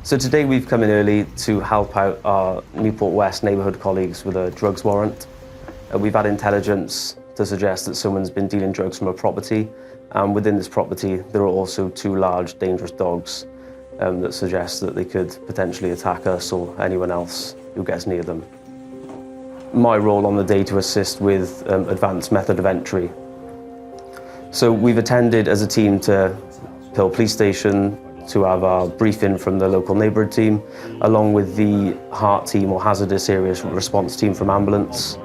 So today we've come in early to help out our Newport West neighbourhood colleagues with a drugs warrant. We've had intelligence to suggest that someone's been dealing drugs from a property, and within this property there are also two large dangerous dogs that suggest that they could potentially attack us or anyone else who gets near them. My role on the day to assist with advanced method of entry. So we've attended as a team to Pill Police Station to have our briefing from the local neighbourhood team, along with the HART team or hazardous areas response team from ambulance,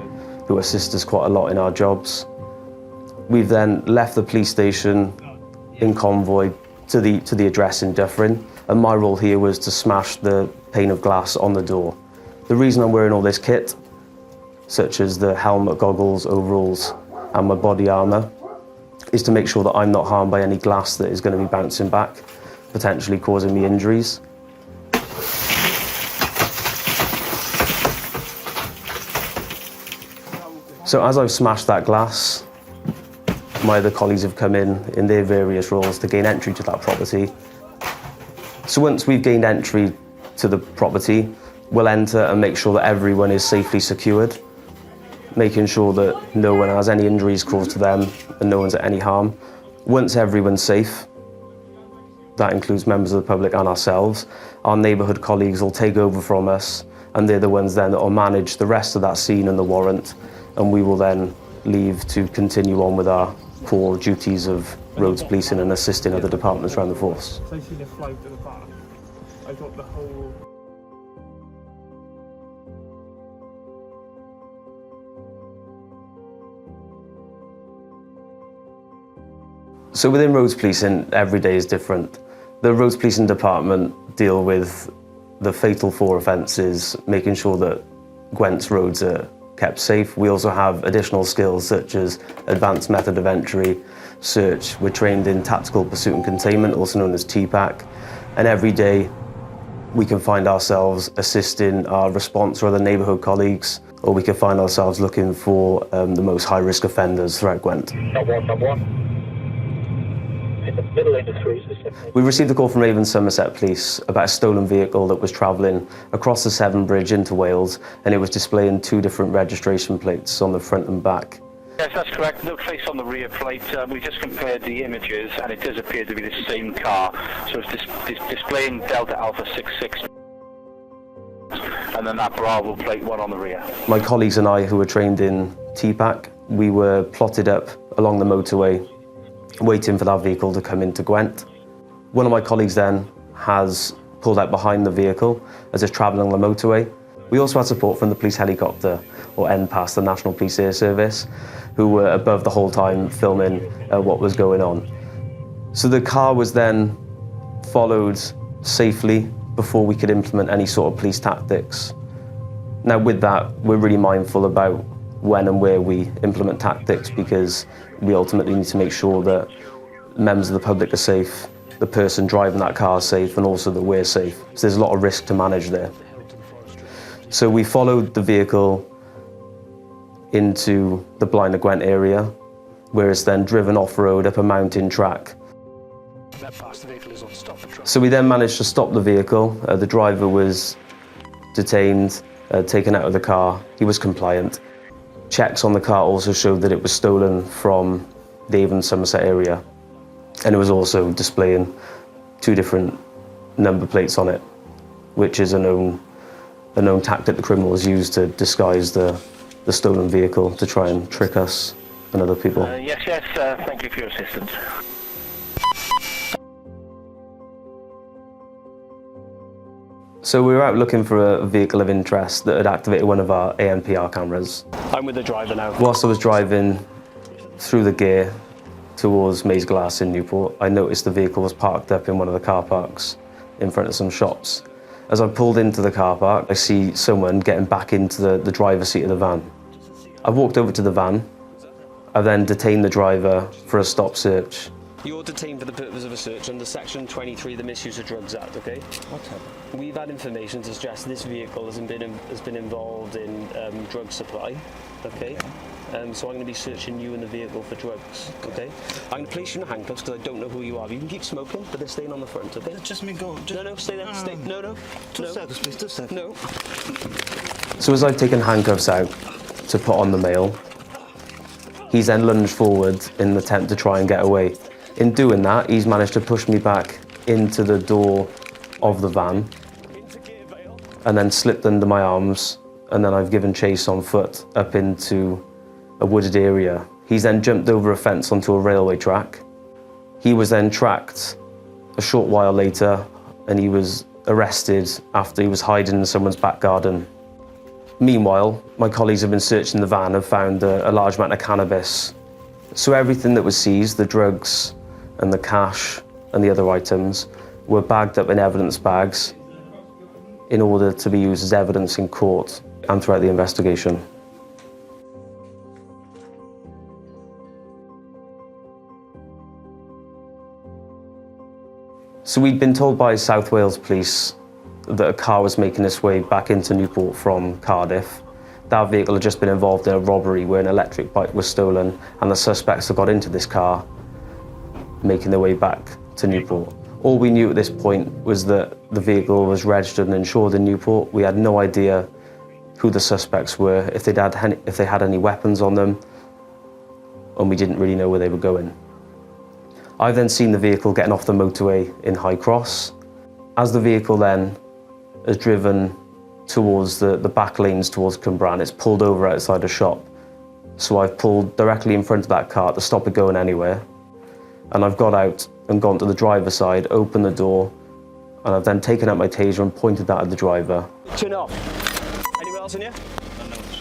who assist us quite a lot in our jobs. We've then left the police station in convoy to the address in Dyffryn, and my role here was to smash the pane of glass on the door. The reason I'm wearing all this kit, such as the helmet, goggles, overalls and my body armour, is to make sure that I'm not harmed by any glass that is going to be bouncing back, potentially causing me injuries. So as I've smashed that glass, my other colleagues have come in their various roles to gain entry to that property. So once we've gained entry to the property, we'll enter and make sure that everyone is safely secured, making sure that no one has any injuries caused to them and no one's at any harm. Once everyone's safe, that includes members of the public and ourselves, our neighbourhood colleagues will take over from us, and they're the ones then that will manage the rest of that scene and the warrant, and we will then leave to continue on with our core duties of roads policing and assisting other departments around the force. So I seen a flag to the back. I thought the whole... So within roads policing, every day is different. The roads policing department deal with the fatal 4 offences, making sure that Gwent's roads are kept safe. We also have additional skills such as advanced method of entry, search. We're trained in tactical pursuit and containment, also known as TPAC. And every day we can find ourselves assisting our response or other neighbourhood colleagues, or we can find ourselves looking for the most high-risk offenders throughout Gwent. In the middle lane of 3. We received a call from Avon Somerset Police about a stolen vehicle that was travelling across the Severn Bridge into Wales, and it was displaying 2 different registration plates on the front and back. Yes, that's correct. No trace on the rear plate. We just compared the images, and it does appear to be the same car. So it's displaying Delta Alpha 66, and then that Bravo plate 1 on the rear. My colleagues and I, who were trained in TPAC, we were plotted up along the motorway, waiting for that vehicle to come into Gwent. One of my colleagues then has pulled out behind the vehicle as it's travelling on the motorway. We also had support from the police helicopter, or NPAS, the National Police Air Service, who were above the whole time filming what was going on. So the car was then followed safely before we could implement any sort of police tactics. Now with that, we're really mindful about when and where we implement tactics, because we ultimately need to make sure that members of the public are safe, the person driving that car is safe, and also that we're safe. So there's a lot of risk to manage there. So we followed the vehicle into the Blaen y Gwent area, where it's then driven off-road up a mountain track. So we then managed to stop the vehicle. The driver was detained, taken out of the car. He was compliant. Checks on the car also showed that it was stolen from the Avon Somerset area, and it was also displaying 2 different number plates on it, which is a known tactic the criminals use to disguise the stolen vehicle to try and trick us and other people. Yes, thank you for your assistance. So we were out looking for a vehicle of interest that had activated one of our ANPR cameras. I'm with the driver now. Whilst I was driving through the gear towards Maze Glass in Newport, I noticed the vehicle was parked up in one of the car parks in front of some shops. As I pulled into the car park, I see someone getting back into the driver's seat of the van. I walked over to the van. I then detained the driver for a stop search. You're detained for the purpose of a search under Section 23 of the Misuse of Drugs Act, okay? Whatever. We've had information to suggest this vehicle has been involved in drug supply, okay? So I'm going to be searching you in the vehicle for drugs, okay? I'm going to place you in handcuffs because I don't know who you are. You can keep smoking, but they're staying on the front, okay? Just me go. No, stay there. Stay. No. 2 seconds, please. 2 seconds. No. So as I've taken handcuffs out to put on the male, he's then lunged forward in an attempt to try and get away. In doing that, he's managed to push me back into the door of the van and then slipped under my arms, and then I've given chase on foot up into a wooded area. He's then jumped over a fence onto a railway track. He was then tracked a short while later, and he was arrested after he was hiding in someone's back garden. Meanwhile, my colleagues have been searching the van and have found a large amount of cannabis. So everything that was seized, the drugs and the cash and the other items, were bagged up in evidence bags in order to be used as evidence in court and throughout the investigation. So we'd been told by South Wales Police that a car was making its way back into Newport from Cardiff. That vehicle had just been involved in a robbery where an electric bike was stolen, and the suspects had got into this car, making their way back to Newport. All we knew at this point was that the vehicle was registered and insured in Newport. We had no idea who the suspects were, if they had any weapons on them, and we didn't really know where they were going. I've then seen the vehicle getting off the motorway in High Cross. As the vehicle then has driven towards the back lanes towards Cwmbran, it's pulled over outside a shop. So I've pulled directly in front of that car to stop it going anywhere. And I've got out and gone to the driver's side, opened the door, and I've then taken out my taser and pointed that at the driver. Turn it off. Anyone else in here?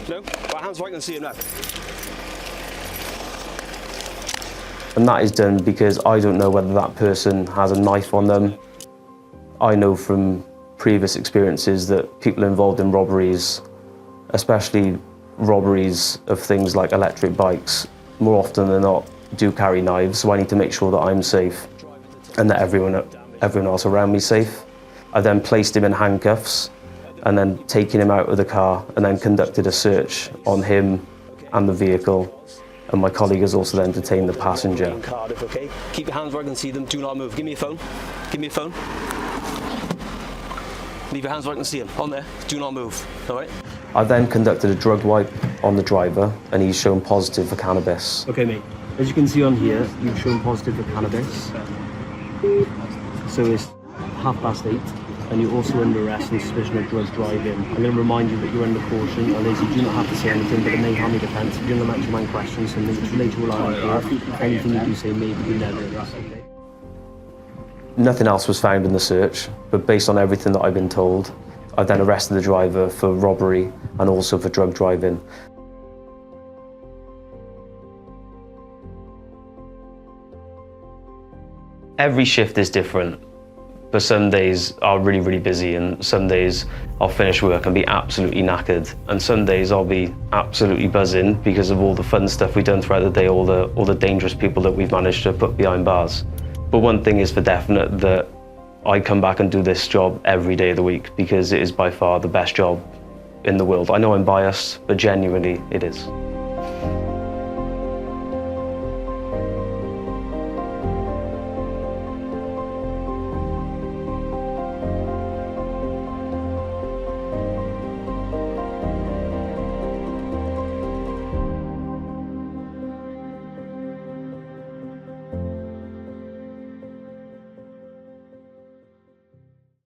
No? Right, hands right, I can see him now. And that is done because I don't know whether that person has a knife on them. I know from previous experiences that people involved in robberies, especially robberies of things like electric bikes, more often than not do carry knives, so I need to make sure that I'm safe and that everyone else around me is safe. I then placed him in handcuffs and then taken him out of the car and then conducted a search on him and the vehicle. And my colleague has also then detained the passenger. In Cardiff, okay? Keep your hands where I can see them. Do not move. Give me your phone. Give me your phone. Leave your hands where I can see them. On there. Do not move. All right? I then conducted a drug wipe on the driver, and he's shown positive for cannabis. Okay, mate. As you can see on here, you've shown positive for cannabis. So it's 8:30, and you're also under arrest on suspicion of drug driving. I'm going to remind you that you're under caution, and as you do not have to say anything, but it may harm your defence. If you're going to match your mind questions, something which relate to what I here, anything you do say may be good evidence. Okay? Nothing else was found in the search, but based on everything that I've been told, I then arrested the driver for robbery and also for drug driving. Every shift is different, but some days are really, really busy, and some days I'll finish work and be absolutely knackered, and some days I'll be absolutely buzzing because of all the fun stuff we've done throughout the day, all the dangerous people that we've managed to put behind bars. But one thing is for definite, that I come back and do this job every day of the week because it is by far the best job in the world. I know I'm biased, but genuinely it is.